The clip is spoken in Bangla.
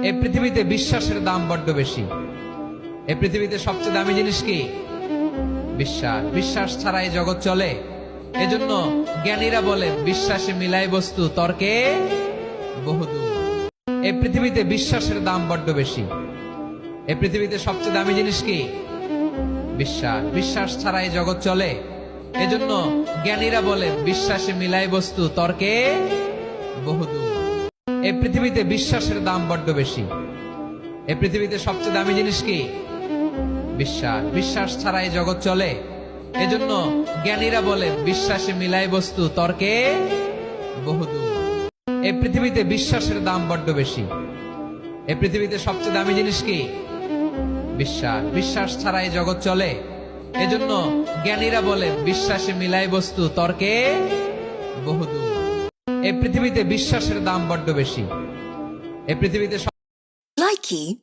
এই পৃথিবীতে বিশ্বাসের দাম বড্ড বেশি। এই পৃথিবীতে সবচেয়ে দামি জিনিস কি? বিশ্বাস। বিশ্বাস ছাড়া এই জগৎ চলে। এজন্য জ্ঞানীরা বলেন, বিশ্বাসে মিলাই বস্তু, তর্কে বহুদূর। এই পৃথিবীতে বিশ্বাসের দাম বড্ড বেশি। এই পৃথিবীতে সবচেয়ে দামি জিনিস কি? বিশ্বাস। বিশ্বাস ছাড়া এই জগৎ চলে। এজন্য জ্ঞানীরা বলেন, বিশ্বাসে মিলাই বস্তু, তর্কে বহুদূর। এই পৃথিবীতে বিশ্বাসের দাম বড্ড বেশি। এই পৃথিবীতে সবচেয়ে দামি জিনিস কি? বিশ্বাস। বিশ্বাস ছাড়া এই জগৎ চলে। এজন্য জ্ঞানীরা বলেন, বিশ্বাসে মিলাই বস্তু, তর্কে বহুদূর। এই পৃথিবীতে বিশ্বাসের দাম বড্ড বেশি। এই পৃথিবীতে সবচেয়ে দামি জিনিস কি? বিশ্বাস। বিশ্বাস ছাড়া এই জগৎ চলে। এজন্য জ্ঞানীরা বলেন, বিশ্বাসে মিলাই বস্তু, তর্কে বহুদূর। এই পৃথিবীতে বিশ্বাসের দাম বড্ড বেশি। এই পৃথিবীতে Likey